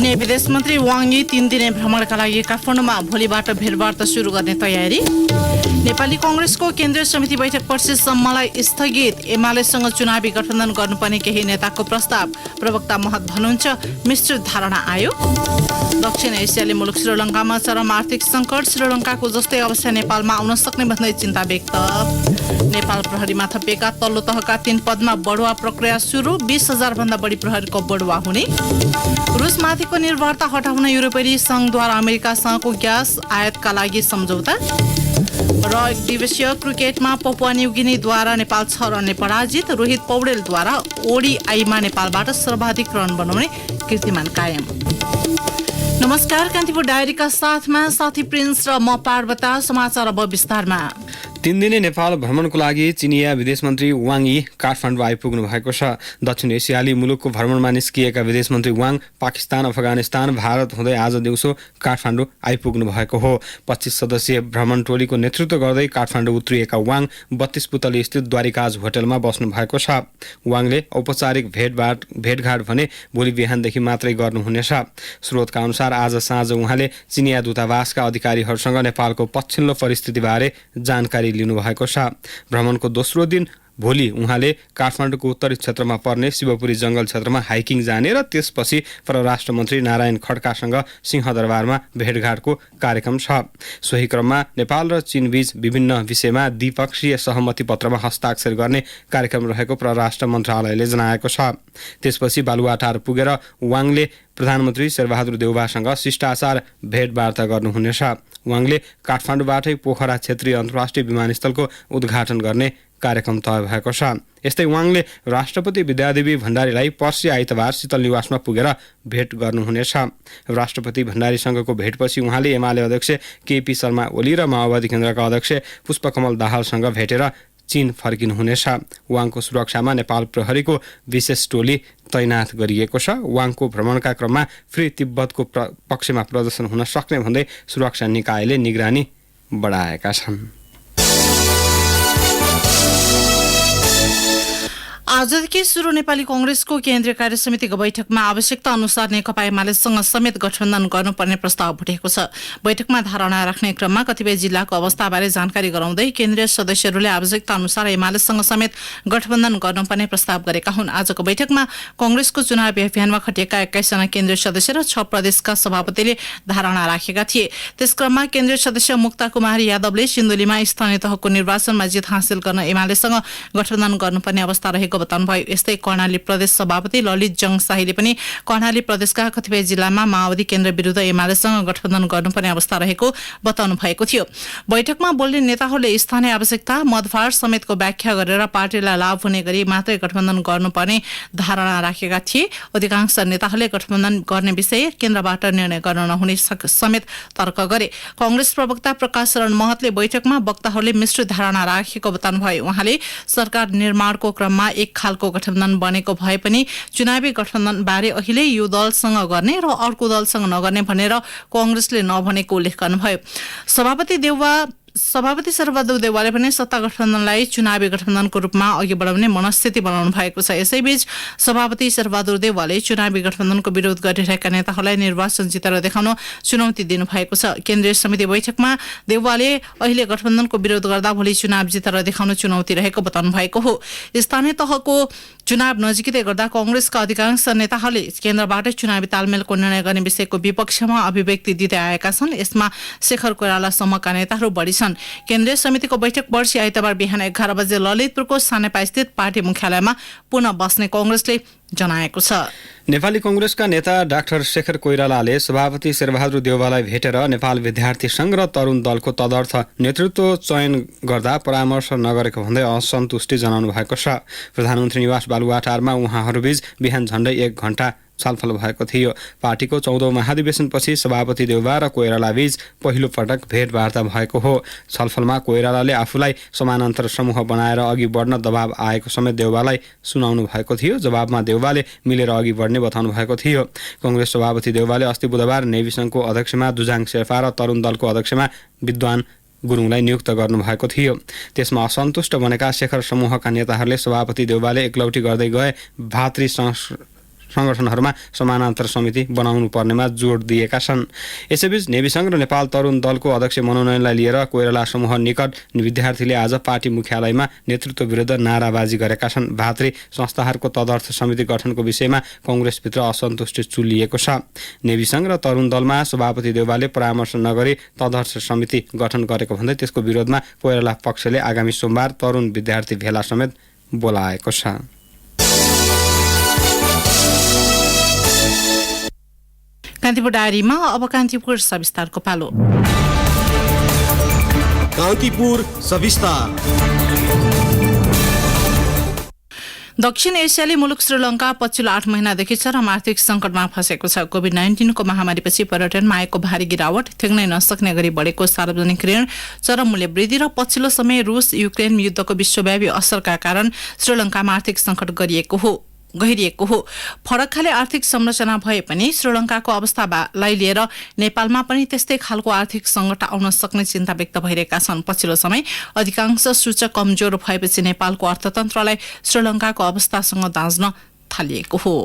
चीनी विदेश मन्त्री वाङ यी 3 दिने भ्रमणका लागि काठमाडौँमा भोलिबाट भेटवार्ता सुरु गर्ने तयारी। नेपाली कांग्रेसको केन्द्रीय समिति बैठक 25 सम्मलाई स्थगित। एमालेसँग चुनावी गठबन्धन गर्नुपर्ने केही नेताको प्रस्ताव। प्रवक्ता महत भन्नुहुन्छ मिश्रित धारणा आयो। दक्षिण एसियाली मुलुक श्रीलङ्कामा चरम आर्थिक संकट। श्रीलङ्काको जस्तै अवस्था नेपालमा आउन सक्ने भन्दै चिन्ता व्यक्त। नेपाल प्रहरीमा थपिएका तल्लो तहका 3 पदमा बढुवा प्रक्रिया सुरु। 20,000 भन्दा बढी प्रहरीको बढुवा हुने। रुसमाथिको निर्भरता हटाउन युरोपेली संघद्वारा अमेरिकासँगको ग्यास आयातका लागि सम्झौता। र एक दिवसीय क्रिकेटमा पपुवा न्युगिनीद्वारा नेपाल 6 रनले पराजित। रोहित पौडेलद्वारा ओडीआईमा नेपालबाट सर्वाधिक रन बनाउने कीर्तिमान कायम। नमस्कार, कान्तिपुर डायरीका साथमा साथी प्रिन्स र म पार्वता। समाचार अब विस्तारमा। 3 दिने नेपाल भ्रमणको लागि चिनिया विदेश मन्त्री वाङ यी काठमाडौँ आइपुग्नु भएको छ। दक्षिण एसियाली मुलुकको भ्रमणमा निस्किएका विदेश मन्त्री वाङ पाकिस्तान, अफगानिस्तान, भारत हुँदै आज दिउँसो काठमाडौँ आइपुग्नु भएको हो। 25 सदस्यीय भ्रमण टोलीको नेतृत्व गर्दै काठमाडौँ उत्रिएका वाङ 32 पुतली स्थित द्वारिकाज होटलमा बस्नु भएको छ। वाङले औपचारिक भेटघाट भने भोलि बिहानदेखि मात्रै गर्नुहुनेछ। स्रोतका अनुसार आज साँझ उहाँले चिनिया दूतावासका अधिकारीहरूसँग नेपालको पछिल्लो परिस्थितिबारे जानकारी लिनुभएको छ। भ्रमणको दोस्रो दिन भोलि उहाँले काठमाडौँको उत्तरी क्षेत्रमा पर्ने शिवपुरी जंगल क्षेत्रमा हाइकिङ जाने र त्यसपछि परराष्ट्र मन्त्री नारायण खड्कासँग सिंहदरबारमा भेटघाटको कार्यक्रम छ। सोही क्रममा नेपाल र चीनबीच विभिन्न विषयमा द्विपक्षीय सहमति पत्रमा हस्ताक्षर गर्ने कार्यक्रम रहेको परराष्ट्र मन्त्रालयले जनाएको छ। त्यसपछि बालुवाटार पुगेर वाङले प्रधानमन्त्री शेरबहादुर देउवासँग शिष्टाचार भेटवार्ता गर्नुहुनेछ। वाङले काठमाडौँबाटै पोखरा क्षेत्रीय अन्तर्राष्ट्रिय विमानस्थलको उद्घाटन गर्ने कार्यक्रम तय भएको छ। यस्तै वाङले राष्ट्रपति विद्यादेवी भण्डारीलाई पर्सि आइतबार शीतल निवासमा पुगेर भेट गर्नुहुनेछ। राष्ट्रपति भण्डारीसँगको भेटपछि उहाँले एमाले अध्यक्ष केपी शर्मा ओली र माओवादी केन्द्रका अध्यक्ष पुष्पकमल दाहालसँग भेटेर चीन फर्किनुहुनेछ। वाङको सुरक्षामा नेपाल प्रहरीको विशेष टोली तैनाथ गरिएको छ। वाङको भ्रमणका क्रममा फ्री तिब्बतको पक्षमा प्रदर्शन हुन सक्ने भन्दै सुरक्षा निकायले निगरानी बढाएका छन्। आजदेखि सुरु नेपाली कांग्रेसको केन्द्रीय कार्य समितिको बैठकमा आवश्यकता अनुसार नेकपा एमालेसँग समेत गठबन्धन गर्नुपर्ने प्रस्ताव उठेको छ। बैठकमा धारणा राख्ने क्रममा कतिपय जिल्लाको अवस्थाबारे जानकारी गराउँदै केन्द्रीय सदस्यहरूले आवश्यकता अनुसार एमालेसँग समेत गठबन्धन गर्नुपर्ने प्रस्ताव गरेका हुन्। आजको बैठकमा कांग्रेसको चुनावी अभियानमा खटिएका 21 जना केन्द्रीय सदस्य र 6 प्रदेशका सभापतिले धारणा राखेका थिए। त्यसक्रममा केन्द्रीय सदस्य मुक्ता कुमारी यादवले सिन्धुलीमा स्थानीय तहको निर्वाचनमा जित हासिल गर्न एमालेसँग गठबन्धन गर्नुपर्ने अवस्था रहेको बताउनुभयो। यस्तै कर्णाली प्रदेश सभापति ललित जङशाहीले पनि कर्णाली प्रदेशका कतिपय जिल्लामा माओवादी केन्द्र विरुद्ध एमालेसँग गठबन्धन गर्नुपर्ने अवस्था रहेको बताउनु भएको थियो। बैठकमा बोल्ने नेताहरूले स्थानीय आवश्यकता मदभार समेतको व्याख्या गरेर पार्टीलाई लाभ हुने गरी मात्रै गठबन्धन गर्नुपर्ने धारणा राखेका थिए। अधिकांश नेताहरूले गठबन्धन गर्ने विषय केन्द्रबाट निर्णय गर्न नहुने समेत तर्क गरे। कांग्रेस प्रवक्ता प्रकाश शरण महतले बैठकमा वक्ताहरूले मिश्रित धारणा राखेको बताउनुभयो। उहाँले सरकार निर्माणको क्रममा एक खालको गठबन्धन बनेको भए पनि चुनावी गठबन्धन बारे अहिले यो दलसँग गर्ने र अर्को दलसँग नगर्ने भनेर कांग्रेसले नभनेको उल्लेख गर्नुभयो। सभापति शेरबहादुर देउवाले पनि सत्ता गठबन्धनलाई चुनावी गठबन्धनको रूपमा अघि बढाउने मनस्थिति बनाउनु भएको छ। यसैबीच सभापति शेरबहादुर देउवाले चुनावी गठबन्धनको विरोध गरिरहेका नेताहरूलाई निर्वाचन जितेर देखाउन चुनौती दिनुभएको छ। केन्द्रीय समिति बैठकमा देउवाले अहिले गठबन्धनको विरोध गर्दा भोलि चुनाव जितेर देखाउन चुनौती रहेको बताउनु भएको हो। स्थानीय तहको चुनाव नजिकै गर्दा कांग्रेसका अधिकांश नेताहरूले केन्द्रबाटै चुनावी तालमेलको निर्णय गर्ने विषयको विपक्षमा अभिव्यक्ति दिँदै आएका छन्। यसमा शेखर कोइराला सम्मका नेताहरू बढी छन्। केन्द्रीय समितिको बैठक पर्सि आइतबार बिहान 11 बजे ललितपुरको सानेपा स्थित पार्टी मुख्यालयमा पुनः बस्ने कांग्रेसले जनाएको छ। नेपाली कांग्रेसका नेता डाक्टर शेखर कोइरालाले सभापति शेरबहादुर देउवालाई भेटेर नेपाल विद्यार्थी संघ र तरुण दलको तदर्थ नेतृत्व चयन गर्दा परामर्श नगरेको भन्दै असन्तुष्टि जनाउनु भएको छ। प्रधानमन्त्री निवास बालुवाटारमा उहाँहरूबीच बिहान झण्डै 1 घण्टा छलफल भएको थियो। पार्टीको 14औं महाधिवेशनपछि सभापति देउवा र कोइराला बीच पहिलो पटक भेटवार्ता भएको हो। छलफलमा कोइरालाले आफूलाई समानान्तर समूह बनाएर अघि बढ्न दबाव आएको समेत देउवालाई सुनाउनु भएको थियो। जवाबमा देउवाले मिलेर अघि बढ्ने बताउनु भएको थियो। कांग्रेस सभापति देउवाले अस्ति बुधबार नेभी संघको अध्यक्षमा दुजाङ शेर्पा र तरुण दलको अध्यक्षमा विद्वान गुरुङलाई नियुक्त गर्नुभएको थियो। त्यसमा असन्तुष्ट बनेका शेखर समूहका नेताहरूले सभापति देउवाले एकलौटी गर्दै गए भातृ सङ्गठनहरूमा समानान्तर समिति बनाउनु पर्नेमा जोड दिएका छन्। यसैबीच नेभी सङ्घ र नेपाल तरुण दलको अध्यक्ष मनोनयनलाई लिएर कोइराला समूह निकट विद्यार्थीले आज पार्टी मुख्यालयमा नेतृत्व विरुद्ध नाराबाजी गरेका छन्। भातृ संस्थाहरूको तदर्थ समिति गठनको विषयमा कङ्ग्रेसभित्र असन्तुष्टि चुलिएको छ। नेभी सङ्घ र तरुण दलमा सभापति देउवाले परामर्श नगरी तदर्थ समिति गठन गरेको भन्दै त्यसको विरोधमा कोइराला पक्षले आगामी सोमबार तरुण विद्यार्थी भेला समेत बोलाएको छ। कान्तिपुर डायरीमा अब कान्तिपुर सविस्तारको पालो। कान्तिपुर सविस्तार। दक्षिण एसियाली मुलुक श्रीलङ्का पछिल्लो 8 महिनादेखि चरम आर्थिक सङ्कटमा फँसेको छ। कोभिड-19 को महामारीपछि पर्यटनमा आएको भारी गिरावट, थिग्नै नसक्ने गरी बढेको सार्वजनिक ऋण, चरम मूल्य वृद्धि र पछिल्लो समय रुस युक्रेन युद्धको विश्वव्यापी असरका कारण श्रीलङ्कामा आर्थिक सङ्कट गहिरिएको हो। फरक खाले आर्थिक संरचना भए पनि श्रीलङ्काको अवस्थालाई लिएर नेपालमा पनि त्यस्तै खालको आर्थिक सङ्कट आउन सक्ने चिन्ता व्यक्त भइरहेका छन्। पछिल्लो समय अधिकांश सूचक कमजोर भएपछि नेपालको अर्थतन्त्रलाई श्रीलङ्काको अवस्थासँग दाँज्न थालिएको हो।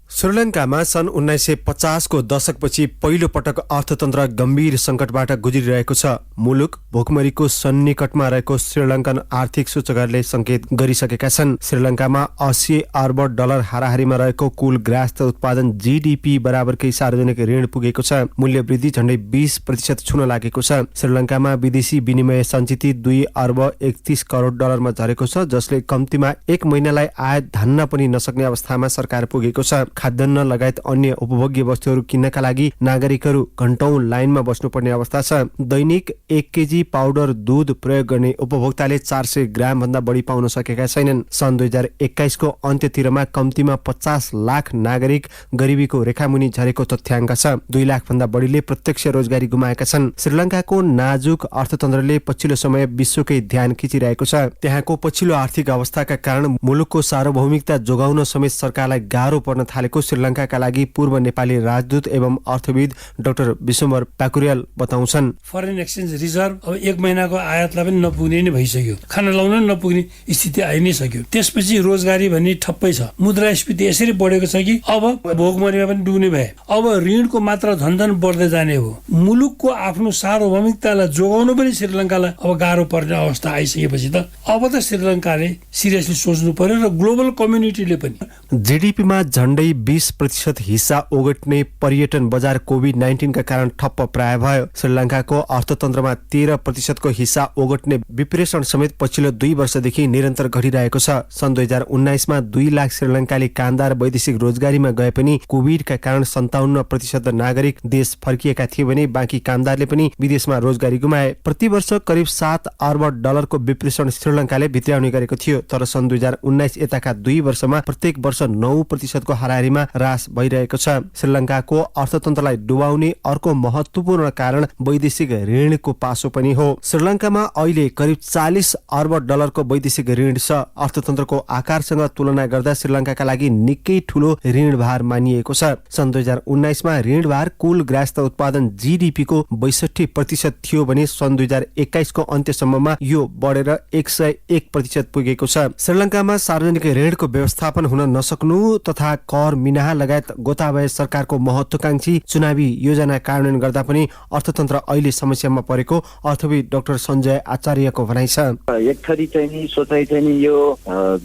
श्रीलङ्कामा सन् 1950 को दशकपछि पहिलो पटक अर्थतन्त्र गम्भीर सङ्कटबाट गुज्रिरहेको छ। मुलुक भोकमरीको सन्निकटमा रहेको श्रीलङ्कन आर्थिक सूचकहरूले संकेत गरिसकेका छन्। श्रीलङ्कामा 80 अर्ब डलर हाराहारीमा रहेको कुल ग्राहस्थ उत्पादन जीडीपी बराबरकै सार्वजनिक ऋण पुगेको छ। मूल्य वृद्धि झण्डै 20% छुन लागेको छ। श्रीलङ्कामा विदेशी विनिमय सञ्चित 2 अर्ब 31 करोड डलरमा झरेको छ, जसले कम्तीमा 1 महिनालाई आय धान्न पनि नसक्ने अवस्थामा सरकार पुगेको छ। खाद्यान्न लगायत अन्य उपभोग्य वस्तुहरू किन्नका लागि नागरिकहरू घण्टौं लाइनमा बस्नुपर्ने अवस्था छ। दैनिक 1 केजी पाउडर दूध प्रयोग गर्ने उपभोक्ताले 400 ग्राम भन्दा बढी पाउन सकेका छैनन्। सन् 2021 को अन्त्यतिरमा कम्तीमा 50 लाख नागरिक गरिबीको रेखामुनि झरेको तथ्याङ्क छ। 2 लाख भन्दा बढीले प्रत्यक्ष रोजगारी गुमाएका छन्। श्रीलङ्काको नाजुक अर्थतन्त्रले पछिल्लो समय विश्वकै ध्यान खिचिरहेको छ। त्यहाँको पछिल्लो आर्थिक अवस्थाका कारण मुलुकको सार्वभौमिकता जोगाउन समेत सरकारलाई गाह्रो पर्न थालेको श्रीलङ्काका लागि पूर्व नेपाली राजदूत एवं अर्थविद डाक्टर विश्वम्भर पाकुरियाल बताउँछन्। फरेन एक्सचेन्ज रिजर्भ अब 1 महिनाको आयातलाई पनि नपुग्ने नै भइसक्यो। खाना लाउन नपुग्ने स्थिति आइ नै सक्यो। त्यसपछि रोजगारी भन्ने ठप्पै छ। मुद्रास्फीति यसरी बढेको छ कि अब भोकमरीमा पनि डुब्ने भए। अब ऋणको मात्रा झन्झन बढ्दै जाने हो। मुलुकको आफ्नो सार्वभौमिकतालाई जोगाउनु पनि श्रीलङ्कालाई अब गाह्रो पर्ने अवस्था आइसकेपछि त अब त श्रीलङ्काले सिरियसली सोच्नु पर्यो र ग्लोबल कम्युनिटीले पनि। जीडीपीमा झण्डै 20% हिस्सा ओगट्ने पर्यटन बजार कोभिड-19 का कारण ठप्प प्राय भयो। श्रीलङ्काको अर्थतन्त्रमा 13% को हिस्सा ओगट्ने विप्रेषण समेत पछिल्लो 2 वर्षदेखि निरन्तर घटिरहेको छ। सन् 2019 मा 2 लाख श्रीलङ्काली कामदार वैदेशिक रोजगारीमा गए पनि कोभिडका कारण 57% नागरिक देश फर्किएका थिए भने बाँकी कामदारले पनि विदेशमा रोजगारी गुमाए। प्रतिवर्ष करिब 7 अर्ब डलरको विप्रेषण श्रीलङ्काले भित्र्याउने गरेको थियो। तर सन् 2019 यताका 2 वर्षमा प्रत्येक वर्ष 9% को हाराहारीमा ह्रास भइरहेको छ। श्रीलङ्काको अर्थतन्त्रलाई डुबाउने अर्को महत्वपूर्ण कारण वैदेशिक ऋणको पासो पनि हो। श्रीलङ्कामा अहिले करिब 40 अर्ब डलरको वैदेशिक ऋण छ। अर्थतन्त्रको आकारसँग तुलना गर्दा श्रीलङ्काका लागि निकै ठूलो ऋणभार मानिएको छ। सन् 2019 मा ऋणभार कुल ग्राहस्थ उत्पादन जीडीपी को 62% थियो भने सन् 2021 को अन्त्यसम्ममा यो बढेर 101% पुगेको छ। श्रीलङ्कामा सार्वजनिक ऋणको व्यवस्थापन हुन नसक्नु तथा कर मिनाहा लगायत गोताबाहेक सरकारको महत्वाकांक्षी चुनावी योजना कार्यान्वयन गर्दा पनि अर्थतन्त्र अहिले समस्यामा परेको अर्थविद डाक्टर सञ्जय आचार्यको भनाइ छ। एक थरी चाहिँ नि सोचाइ चाहिँ नि यो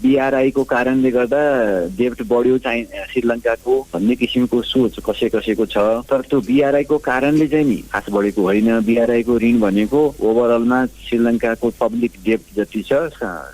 बीआरआई को कारणले गर्दा डेब्ट बढ्यो चाहिँ श्रीलङ्काको भन्ने किसिमको सोच कसैको छ। तर त्यो बीआरआई को कारणले चाहिँ नि खास बढेको होइन। बीआरआई को ऋण भनेको ओभरअलमा श्रीलङ्काको पब्लिक डेब्ट जति छ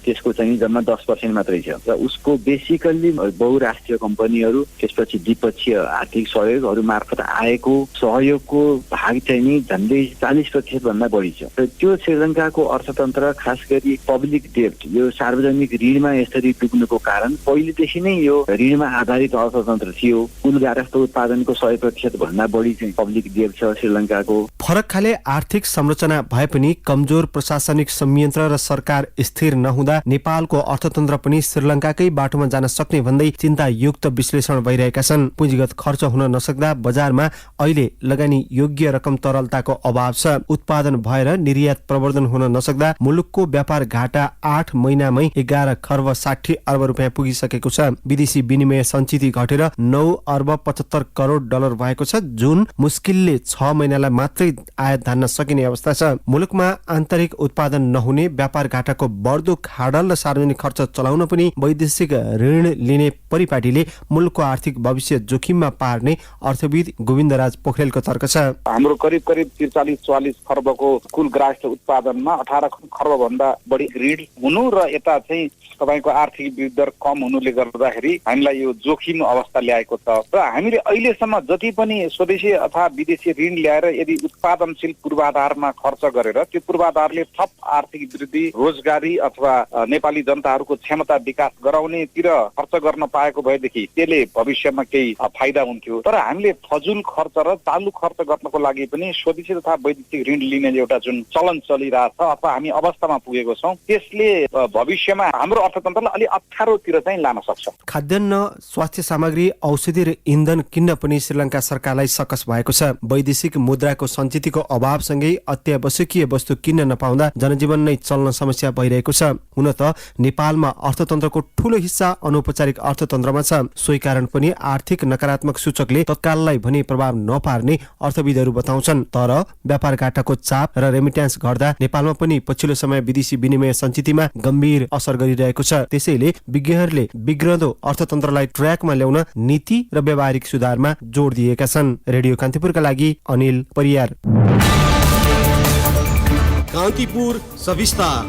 त्यसको चाहिँ जम्मा 10% मात्रै छ र उसको बेसिकल्ली बहुराष्ट्रिय कम्पनीहरू त्यसपछि द्विपक्षीय आर्थिक सहयोगहरू मार्फत आएको सहयोगको भाग चाहिँ नि झन्डै 40% भन्दा बढी छ। र त्यो श्रीलङ्काको अर्थतन्त्र खास गरी पब्लिक डेब्ट यो सार्वजनिक ऋणमा यसरी डुब्नुको कारण पहिलेदेखि नै यो ऋणमा आधारित अर्थतन्त्र थियो। कुल गारस्थ उत्पादनको 100% भन्दा बढी चाहिँ पब्लिक डेब्ट छ श्रीलङ्काको। फरक खाले आर्थिक संरचना भए पनि कमजोर प्रशासनिक संयन्त्र र सरकार स्थिर नहुँदा नेपालको अर्थतन्त्र पनि श्रीलङ्काकै बाटोमा जान सक्ने भन्दै चिन्तायुक्त विश्लेषण वितरण भइरहेका छन्। पुँजीगत खर्च हुन नसक्दा बजारमा अहिले लगानी योग्य रकम तरलताको अभाव छ। उत्पादन भएर निर्यात प्रवर्धन हुन नसक्दा मुलुकको व्यापार घाटा 8 महिनामै 11 खर्ब 60 अर्ब रुपियाँ पुगिसकेको छ। विदेशी विनिमय सञ्चित घटेर 9 अर्ब 75 करोड डलर भएको छ, जुन मुस्किलले 6 महिनालाई मात्रै आयात धान्न सकिने अवस्था छ। मुलुकमा आन्तरिक उत्पादन नहुने, व्यापार घाटाको बढ्दो खाडल र सार्वजनिक खर्च चलाउन पनि वैदेशिक ऋण लिने परिपाटीले मुलुकको आर्थिक भविष्य जोखिममा पार्ने अर्थविद गोविन्दराज पोखरेलको तर्क छ। हाम्रो करिब 43-44 खर्बको कुल ग्राहक उत्पादनमा 18 खर्ब भन्दा बढी ऋण हुनु र यता चाहिँ तपाईको आर्थिक वृद्धि दर कम हुनुले गर्दाखेरि हामीलाई यो जोखिम अवस्था ल्याएको छ। र हामीले अहिलेसम्म जति पनि स्वदेशी अथवा विदेशी ऋण ल्याएर यदि उत्पादनशील पूर्वाधारमा खर्च गरेर त्यो पूर्वाधारले थप आर्थिक वृद्धि, रोजगारी अथवा नेपाली जनताहरूको क्षमता विकास गराउनेतिर खर्च गर्न पाएको भएदेखि त्यसले भविष्यमा केही फाइदा हुन्थ्यो। तर हामीले फजुल खर्च र चालु खर्च गर्नको लागि पनि स्वदेशी तथा वैदेशिक ऋण लिने एउटा जुन चलन चलिरहेछ अथवा हामी अवस्थामा पुगेको छौँ, त्यसले भविष्यमा हाम्रो अर्थतन्त्रलाई अलि अप्ठ्यारोतिर चाहिँ लान सक्छ। खाद्यान्न, स्वास्थ्य सामग्री, औषधि र इन्धन किन्न पनि श्रीलङ्का सरकारलाई सकस भएको छ। वैदेशिक मुद्राको सञ्चितको अभावसँगै अत्यावश्यकीय वस्तु किन्न नपाउँदा जनजीवन नै चल्न समस्या भइरहेको छ। हुन त नेपालमा अर्थतन्त्रको ठूलो हिस्सा अनौपचारिक अर्थतन्त्रमा छ। सोही कारण पनि आर्थिक नकारात्मक सूचकले तत्काललाई भने प्रभाव नपार्ने अर्थविदहरू बताउँछन्। तर व्यापार घाटाको चाप र रेमिट्यान्स घट्दा नेपालमा पनि पछिल्लो समय विदेशी विनिमय सञ्चितमा गम्भीर असर गरिरहेको छ। त्यसैले विज्ञहरूले बिग्रदो अर्थतन्त्रलाई ट्र्याकमा ल्याउन नीति र व्यावहारिक सुधारमा जोड दिएका छन्। रेडियो कान्तिपुरका लागि अनिल परियार। कान्तिपुर सविस्तार।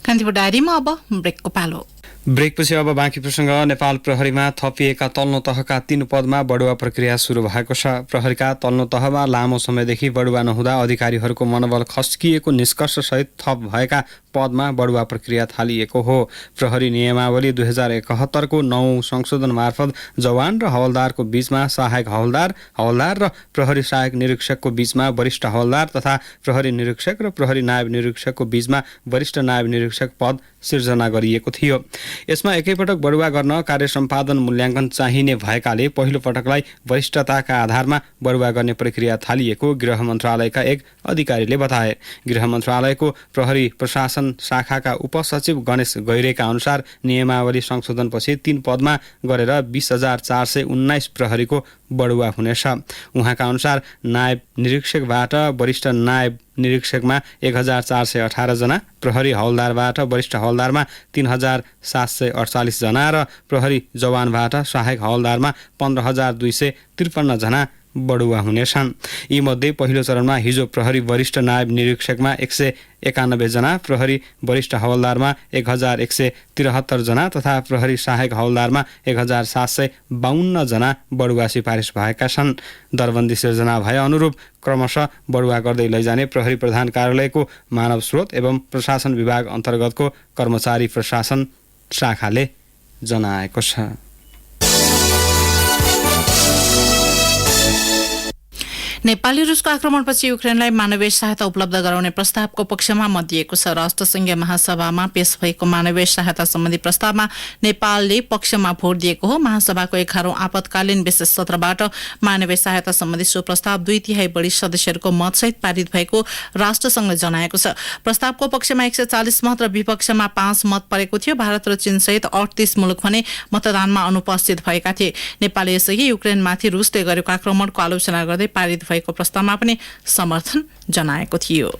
कान्तिपुर डायरीमा अब ब्रेकको पालो। ब्रेकपछि अब बाँकी प्रसङ्ग। नेपाल प्रहरीमा थपिएका तल्लो तहका 3 पदमा बढुवा प्रक्रिया सुरु भएको छ। प्रहरीका तल्लो तहमा लामो समयदेखि बढुवा नहुँदा अधिकारीहरूको मनोबल खस्किएको निष्कर्षसहित थप भएका पदमा बढुवा प्रक्रिया थालिएको हो। प्रहरी नियमावली 2071 को 9औं संशोधन मार्फत जवान र हवलदारको बीचमा सहायक हवलदार, हवलदार र प्रहरी सहायक निरीक्षकको बीचमा वरिष्ठ हवलदार तथा प्रहरी निरीक्षक र प्रहरी नायब निरीक्षकको बीचमा वरिष्ठ नायब निरीक्षक पद सिर्जना गरिएको थियो। यसमा एकैपटक बढुवा गर्न कार्य सम्पादन मूल्याङ्कन चाहिने भएकाले पहिलो पटकलाई वरिष्ठताका आधारमा बढुवा गर्ने प्रक्रिया थालिएको गृह मन्त्रालयका एक अधिकारीले बताए। गृह मन्त्रालयको प्रहरी प्रशासन शाखाका उपसचिव गणेश गैरेका अनुसार नियमावली संशोधनपछि 3 पदमा गरेर 20,419 प्रहरीको बढुवा हुनेछ। उहाँका अनुसार नायब निरीक्षकबाट वरिष्ठ नायब निरीक्षकमा 1,418 जना, प्रहरी हवलदारबाट वरिष्ठ हवलदारमा 3,748 जना र प्रहरी जवानबाट सहायक हवलदारमा 15,253 जना बढुवा हुनेछन्। यीमध्ये पहिलो चरणमा हिजो प्रहरी वरिष्ठ नायब निरीक्षकमा 191 जना, प्रहरी वरिष्ठ हवलदारमा 1,173 जना तथा प्रहरी सहायक हवलदारमा 1,752 जना बढुवा सिफारिस भएका छन्। दरबन्दी सिर्जना भए अनुरूप क्रमशः बढुवा गर्दै लैजाने प्रहरी प्रधान कार्यालयको मानव स्रोत एवं प्रशासन विभाग अन्तर्गतको कर्मचारी प्रशासन शाखाले जनाएको छ। नेपाली रुसको आक्रमणपछि युक्रेनलाई मानवीय सहायता उपलब्ध गराउने प्रस्तावको पक्षमा मत दिएको छ। राष्ट्रसङ्घीय महासभामा पेश भएको मानवीय सहायता सम्बन्धी प्रस्तावमा नेपालले पक्षमा भोट दिएको हो। महासभाको 11औं आपतकालीन विशेष सत्रबाट मानवीय सहायता सम्बन्धी सो प्रस्ताव 2/3 बढी सदस्यहरूको मतसहित पारित भएको राष्ट्रसङ्घले जनाएको छ। प्रस्तावको पक्षमा 140 मत र विपक्षमा 5 मत परेको थियो। भारत र चीनसहित 38 मुलुक भने मतदानमा अनुपस्थित भएका थिए। नेपालले यसअघि युक्रेनमाथि रुसले गरेको आक्रमणको आलोचना गर्दै पारित भएको प्रस्तावमा पनि समर्थन जनाएको थियो।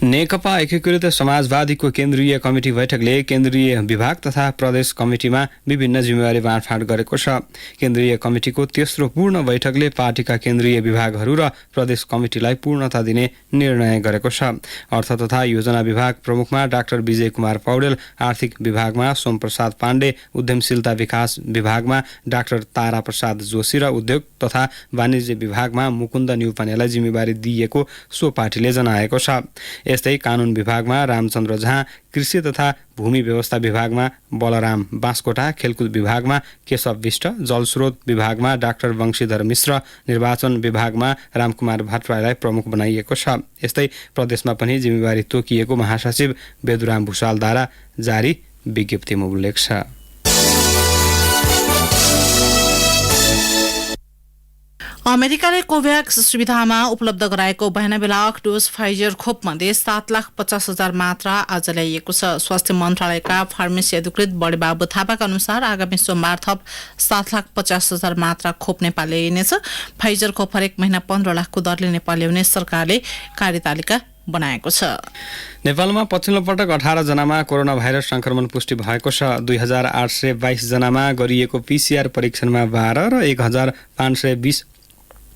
नेकपा एकीकृत समाजवादीको केन्द्रीय कमिटी बैठकले केन्द्रीय विभाग तथा प्रदेश कमिटीमा विभिन्न जिम्मेवारी बाँडफाँड गरेको छ। केन्द्रीय कमिटीको तेस्रो पूर्ण बैठकले पार्टीका केन्द्रीय विभागहरू र प्रदेश कमिटीलाई पूर्णता दिने निर्णय गरेको छ। अर्थ तथा योजना विभाग प्रमुखमा डाक्टर विजय कुमार पौडेल, आर्थिक विभागमा सोमप्रसाद पाण्डे, उद्यमशीलता विकास विभागमा डाक्टर तारा प्रसाद जोशी र उद्योग तथा वाणिज्य विभागमा मुकुन्द न्युपानेलाई जिम्मेवारी दिएको सो पार्टीले जनाएको छ। यस्तै कानुन विभागमा रामचन्द्र झा, कृषि तथा भूमि व्यवस्था विभागमा बलराम बाँसकोटा, खेलकुद विभागमा केशव विष्ट, जलस्रोत विभागमा डाक्टर वंशीधर मिश्र, निर्वाचन विभागमा रामकुमार भट्टराईलाई प्रमुख बनाइएको छ। यस्तै प्रदेशमा पनि जिम्मेवारी तोकिएको महासचिव बेदुराम भुषालद्वारा जारी विज्ञप्तिमा उल्लेख छ। अमेरिकाले कोभ्याक्स सुविधामा उपलब्ध गराएको 92 लाख डोज फाइजर खोपमध्ये 7,50,000 मात्रा आज ल्याइएको छ। स्वास्थ्य मन्त्रालयका फार्मेसी अधिकृत बडेबाबु थापाका अनुसार आगामी सोमबार थप 7,50,000 मात्रा खोप नेपाल ल्याइनेछ। फाइजर खोप हरेक महिना 15 लाखको दरले नेपाल ल्याउने सरकारले कार्यतालिका बनाएको छ। नेपालमा पछिल्लो पटक 18 जनामा कोरोना भाइरस संक्रमण पुष्टि भएको छ। 2822 जनामा गरिएको पीसीआर परीक्षणमा 12 र 1520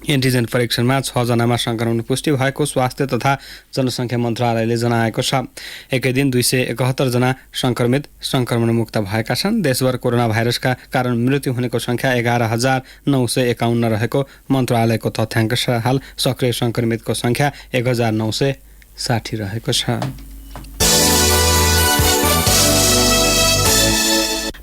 एन्टिजेन परीक्षणमा 6 जनामा संक्रमण पुष्टि भएको स्वास्थ्य तथा जनसङ्ख्या मन्त्रालयले जनाएको छ। एकै दिन 271 जना संक्रमित संक्रमणमुक्त भएका छन्। देशभर कोरोना भाइरसका कारण मृत्यु हुनेको संख्या 11,951 रहेको मन्त्रालयको तथ्याङ्क छ। हाल सक्रिय संक्रमितको संख्या 1,960 रहेको छ।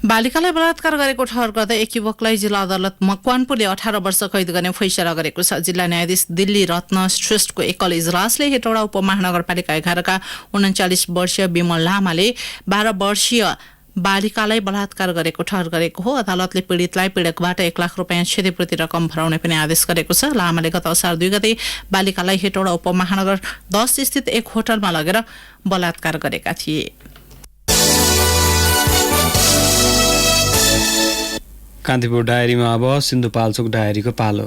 बालिकालाई बलात्कार गरेको ठहर गर्दै एक युवकलाई जिल्ला अदालत मकवानपुरले 18 वर्ष कैद गर्ने फैसला गरेको छ। जिल्ला न्यायाधीश दिल्ली रत्न श्रेष्ठको एकल इजलासले हेटौडा उपमहानगरपालिका 11 का 39 वर्षीय विमल लामाले 12 वर्षीय बालिकालाई बलात्कार गरेको ठहर गरेको हो। अदालतले पीडितलाई पीडकबाट 1 लाख रुपियाँ क्षतिपूर्ति रकम भराउने पनि आदेश गरेको छ। लामाले गत असार 2 गते बालिकालाई हेटौडा उपमहानगर 10 स्थित एक होटलमा लगेर बलात्कार गरेका थिए। कान्तिपुर डायरीमा अब सिन्धुपाल्चोक डायरीको पालो।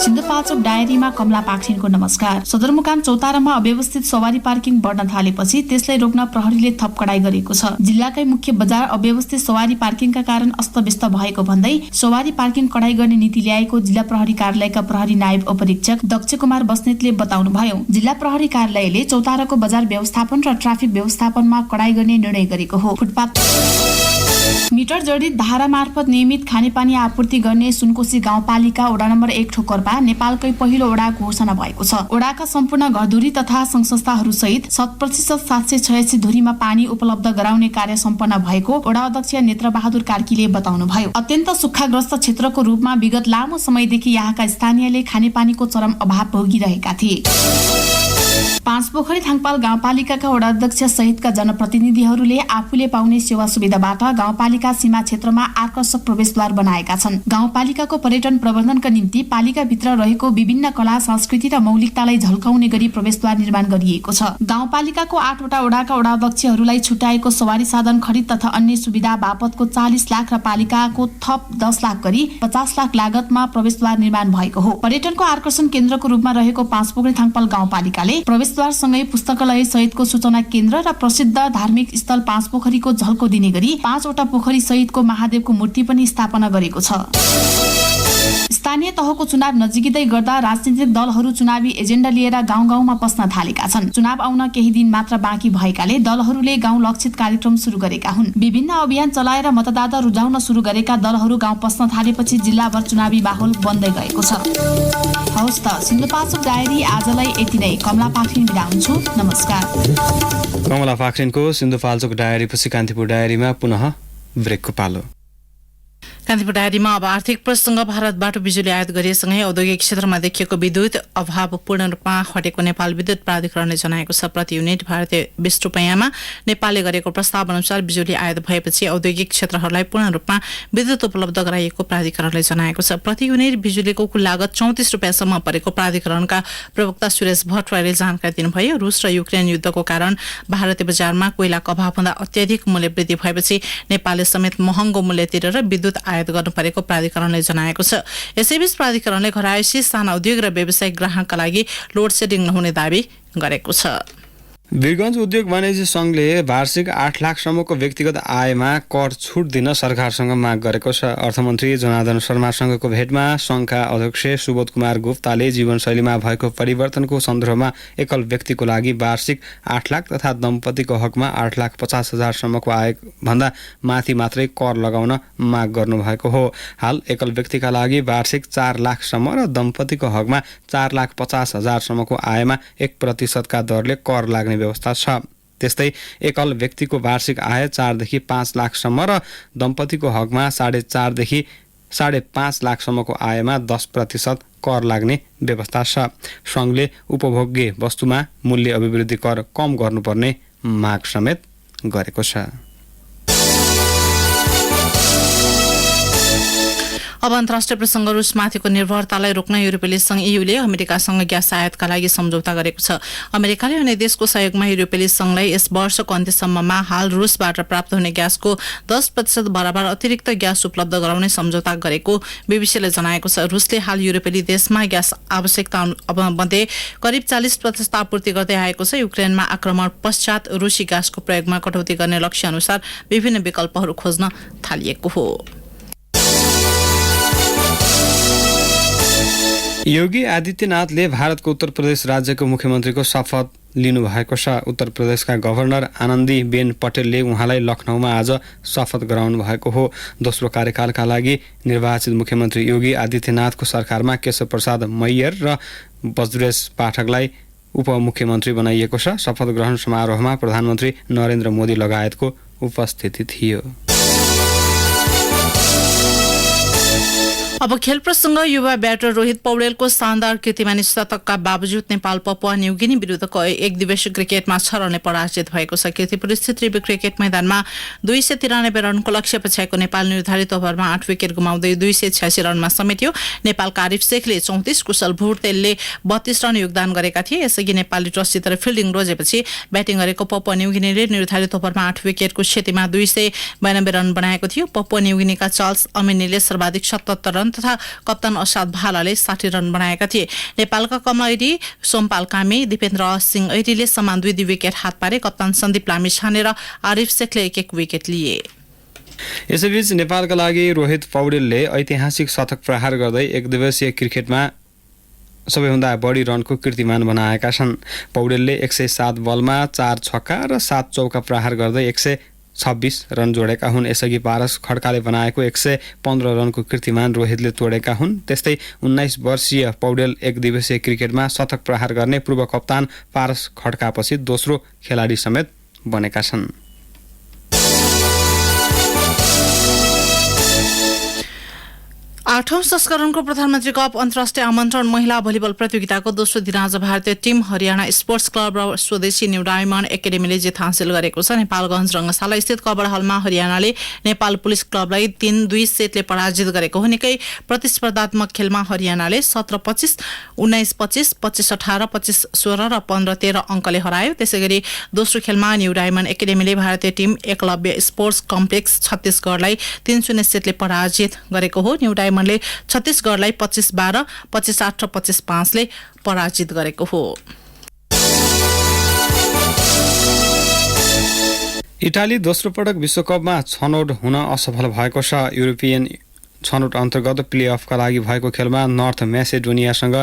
सिन्धुपाल्चोक डायरीमा कमला पाक्सिनको नमस्कार। सदरमुकाम चौतारामा अव्यवस्थित सवारी पार्किङ बढ्न थालेपछि त्यसलाई रोक्न प्रहरीले थप कडाई गरेको छ। जिल्लाकै मुख्य बजार अव्यवस्थित सवारी पार्किङका कारण अस्तव्यस्त भएको भन्दै सवारी पार्किङ कडाई गर्ने नीति ल्याएको जिल्ला प्रहरी कार्यालयका प्रहरी नायब उपरीक्षक दक्ष कुमार बस्नेतले बताउनुभयो। जिल्ला प्रहरी कार्यालयले चौताराको बजार व्यवस्थापन र ट्राफिक व्यवस्थापनमा कडाई गर्ने निर्णय गरेको हो। फुटपाथ मिटर जडित धारा मार्फत नियमित खानेपानी आपूर्ति गर्ने सुनकोशी गाउँपालिका वडा नम्बर 1 ठोकर्पा नेपालकै पहिलो वडा घोषणा भएको छ। वडाका सम्पूर्ण घरधुरी तथा संघ-संस्थाहरू सहित 100% 786 धुरीमा पानी उपलब्ध गराउने कार्य सम्पन्न भएको वडा अध्यक्ष नेत्रबहादुर कार्कीले बताउनुभयो। अत्यन्त सुक्खाग्रस्त क्षेत्रको रूपमा विगत लामो समयदेखि यहाँका स्थानीयले खानेपानीको चरम अभाव भोगिरहेका थिए। पाँचपोखरी थाङपाल गाउँपालिकाका वडा अध्यक्ष सहितका जनप्रतिनिधिहरूले आफूले पाउने सेवा सुविधाबाट गाउँपालिका सीमा क्षेत्रमा आकर्षक प्रवेशद्वार बनाएका छन्। गाउँपालिकाको पर्यटन प्रबन्धनका निम्ति पालिकाभित्र रहेको विभिन्न कला संस्कृति र मौलिकतालाई झल्काउने गरी प्रवेशद्वार निर्माण गरिएको छ। गाउँपालिकाको 8 वटा वडाका वडा अध्यक्षहरूलाई छुट्याएको सवारी साधन खरिद तथा अन्य सुविधा बापतको 40 लाख र पालिकाको थप 10 लाख गरी 50 लाख लागतमा प्रवेशद्वार निर्माण भएको हो। पर्यटनको आकर्षण केन्द्रको रूपमा रहेको पाँचपोखरी थाङपाल गाउँपालिकाले प्रवेशद्वारसँगै पुस्तकालय सहितको सूचना केन्द्र र प्रसिद्ध धार्मिक स्थल पाँचपोखरीको झल्को दिने गरी 5 वटा पोखरी सहितको महादेवको मूर्ति पनि स्थापना गरेको छ। स्थानीय तहको चुनाव नजिकै गर्दा राजनीतिक दलहरू चुनावी एजेन्डा लिएर गाउँ-गाउँमा पस्न थालेका छन्। चुनाव आउन केही दिन मात्र बाँकी भएकाले दलहरूले गाउँ लक्षित कार्यक्रम सुरु गरेका हुन्। विभिन्न अभियान चलाएर मतदाता रुझाउन सुरु गरेका दलहरू गाउँ पस्न थालेपछि जिल्लाभर चुनावी माहौल बन्दै गएको छ। हवस् त सिन्धुपाल्चोक डायरी आजलाई यति नै। कमला पाखरिन बिदा हुन्छु। नमस्कार। कमला पाखरिनको सिन्धुपाल्चोक डायरीपछि कान्तिपुर डायरीमा पुनः ब्रेकको पालो। कान्तिपुर डायरीमा अब आर्थिक प्रसङ्ग। भारतबाट बिजुली आयात गरिएसँगै औद्योगिक क्षेत्रमा देखिएको विद्युत अभाव पूर्ण रूपमा हटेको नेपाल विद्युत प्राधिकरणले जनाएको छ। प्रति युनिट भारतीय 20 रुपैयाँमा नेपालले गरेको प्रस्ताव अनुसार बिजुली आयात भएपछि औद्योगिक क्षेत्रहरूलाई पूर्ण रूपमा विद्युत उपलब्ध गराइएको प्राधिकरणले जनाएको छ। प्रति युनिट बिजुलीको कुल लागत 34 रुपियाँसम्म परेको प्राधिकरणका प्रवक्ता सुरेश भट्टराईले जानकारी दिनुभयो। रुस र युक्रेन युद्धको कारण भारतीय बजारमा कोइलाको अभाव हुँदा अत्याधिक मूल्य वृद्धि भएपछि नेपालले समेत महँगो मूल्य तिरेर विद्युत आयात गर्नु परेको प्राधिकरणले जनाएको छ। यसैबीच प्राधिकरणले घरायसी साना उद्योग र व्यावसायिक ग्राहकका लागि लोड सेडिङ नहुने दावी गरेको छ। वीरगञ्ज उद्योग वाणिज्य सङ्घले वार्षिक 8 लाखसम्मको व्यक्तिगत आयमा कर छुट दिन सरकारसँग माग गरेको छ। अर्थमन्त्री जनार्दन शर्मासँगको भेटमा सङ्घका अध्यक्ष सुबोध कुमार गुप्ताले जीवनशैलीमा भएको परिवर्तनको सन्दर्भमा एकल व्यक्तिको लागि वार्षिक 8 लाख तथा दम्पतिको हकमा 8,50,000सम्मको आयभन्दा माथि मात्रै कर लगाउन माग गर्नुभएको हो। हाल एकल व्यक्तिका लागि वार्षिक 4 लाखसम्म र दम्पतिको हकमा 4,50,000सम्मको आयमा 1% का दरले कर लाग्ने व्यवस्था छ। त्यस्तै एकल व्यक्तिको वार्षिक आय 4 देखि 5 लाखसम्म र दम्पतिको हकमा 4.5 देखि 5.5 लाखसम्मको आयमा 10% कर लाग्ने व्यवस्था छ। सङ्घले उपभोग्य वस्तुमा मूल्य अभिवृद्धि कर कम गर्नुपर्ने माग समेत गरेको छ। अब अन्तर्राष्ट्रिय प्रसङ्ग रुसमाथिको निर्भरतालाई रोक्न युरोपेली संघ EUले अमेरिकासँग ग्यास आयातका लागि सम्झौता गरेको छ। अमेरिकाले अन्य देशको सहयोगमा युरोपेली संघलाई यस वर्षको अन्त्यसम्ममा हाल रुसबाट प्राप्त हुने ग्यासको 10% बराबर अतिरिक्त ग्यास उपलब्ध गराउने सम्झौता गरेको बीबीसीले जनाएको छ। रुसले हाल युरोपेली देशमा ग्यास आवश्यकता मध्ये करिब 40% आपूर्ति गर्दै आएको छ। युक्रेनमा आक्रमण पश्चात रुसी ग्यासको प्रयोगमा कटौती गर्ने लक्ष्य अनुसार विभिन्न विकल्पहरू खोज्न थालिएको हो। योगी आदित्यनाथले भारतको उत्तर प्रदेश राज्यको मुख्यमन्त्रीको शपथ लिनुभएको छ। उत्तर प्रदेशका गभर्नर आनन्दीबेन पटेलले उहाँलाई लखनऊमा आज शपथ गराउनु भएको हो। दोस्रो कार्यकालका लागि निर्वाचित मुख्यमन्त्री योगी आदित्यनाथको सरकारमा केशव प्रसाद मैयर र बजरेश पाठकलाई उपमुख्यमन्त्री बनाइएको छ। शपथ ग्रहण समारोहमा प्रधानमन्त्री नरेन्द्र मोदी लगायतको उपस्थिति थियो। अब खेल प्रसङ्ग युवा ब्याटर रोहित पौडेलको शानदार कीर्तिमानी शतकका बावजुद नेपाल पपुवा न्युगिनी विरुद्धको एक दिवसीय क्रिकेटमा 6 रनले पराजित भएको छ। कीर्तिपुर स्थित त्रिवी क्रिकेट मैदानमा 293 रनको लक्ष्य पछ्याएको नेपाल निर्धारित ओभरमा 8 विकेट गुमाउँदै 286 रनमा समेट्यो। नेपालका आरिफ शेखले 34, कुशल भुर्तेलले 32 रन योगदान गरेका थिए। यसअघि नेपाली टसजितेर फिल्डिङ रोजेपछि ब्याटिङ गरेको पपुवा न्युगिनीले निर्धारित ओभरमा 8 विकेटको क्षतिमा 292 रन बनाएको थियो। पपुवा न्युगिनीका चार्ल्स अमिनीले सर्वाधिक 77 रन तथा कप्तान असाद भालाले 60 रन बनाएका थिए। नेपालका कमल ऐडी, सोमपाल कामी, दिपेन्द्र सिंह ऐडीले समान 2 विकेट हात पारे। कप्तान सन्दीप लामिछाने र आरिफ शेखले 1 विकेट लिए। यसैबीच नेपालका लागि रोहित पौडेलले ऐतिहासिक शतक प्रहार गर्दै एक दिवसीय क्रिकेटमा सबैभन्दा बढी रनको कीर्तिमान बनाएका छन्। पौडेलले 107 बलमा 4 छक्का र 7 चौका प्रहार गर्दै 126 रन जोडेका हुन्। यसअघि पारस खड्काले बनाएको 115 रनको कीर्तिमान रोहितले तोडेका हुन्। त्यस्तै 19 वर्षीय पौडेल एक दिवसीय क्रिकेटमा शतक प्रहार गर्ने पूर्व कप्तान पारस खड्कापछि दोस्रो खेलाडी समेत बनेका छन्। आठौं संस्करणको प्रधानमन्त्री कप अन्तर्राष्ट्रिय आमन्त्रण महिला भलिबल प्रतियोगिताको दोस्रो दिन आज भारतीय टिम हरियाणा स्पोर्ट्स क्लब र स्वदेशी न्यू डायमण्ड एकाडेमीले जित हासिल गरेको छ। नेपालगञ्ज रङ्गशाला स्थित कबड हलमा हरियाणाले नेपाल पुलिस क्लबलाई 3-2 सेटले पराजित गरेको हो। निकै प्रतिस्पर्धात्मक खेलमा हरियाणाले 17-25, 19-25, 25-18, 25-16 र 15-13 अङ्कले हरायो। त्यसैगरी दोस्रो खेलमा न्यू डायमण्ड एकाडेमीले भारतीय टिम एकलव्य स्पोर्ट्स कम्प्लेक्स छत्तीसगढलाई 3-0 सेटले पराजित गरेको हो। न्यू डायमण्डले छत्तीसगढलाई 25-12, 25-8 र 25-5 ले पराजित गरेको हो। इटाली दोस्रो पटक विश्वकपमा छनौट हुन असफल भएको छ। युरोपियन छनौट अन्तर्गत प्लेअफका लागि भएको खेलमा नर्थ म्यासेडोनियासँग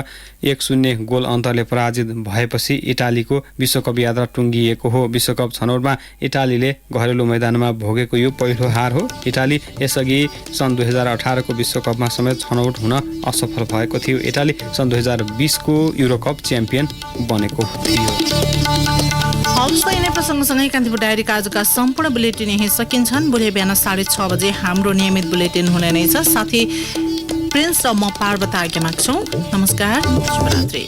1-0 गोल अन्तरले पराजित भएपछि इटालीको विश्वकप यात्रा टुङ्गिएको हो। विश्वकप छनौटमा इटालीले घरेलु मैदानमा भोगेको यो पहिलो हार हो। इटाली यसअघि सन् 2018 को विश्वकपमा समेत छनौट हुन असफल भएको थियो। इटाली सन् 2020 को युरोकप च्याम्पियन बनेको थियो। हवस् यिनै प्रसङ्गसँगै कान्तिपुर डायरीका आजका सम्पूर्ण बुलेटिन यही सकिन्छन्। भोलि बिहान 6:30 बजे हाम्रो नियमित बुलेटिन हुने नै छ। साथी प्रिन्स र म पार्वता आज्ञा माग्छौँ। नमस्कार, शुभरात्रि।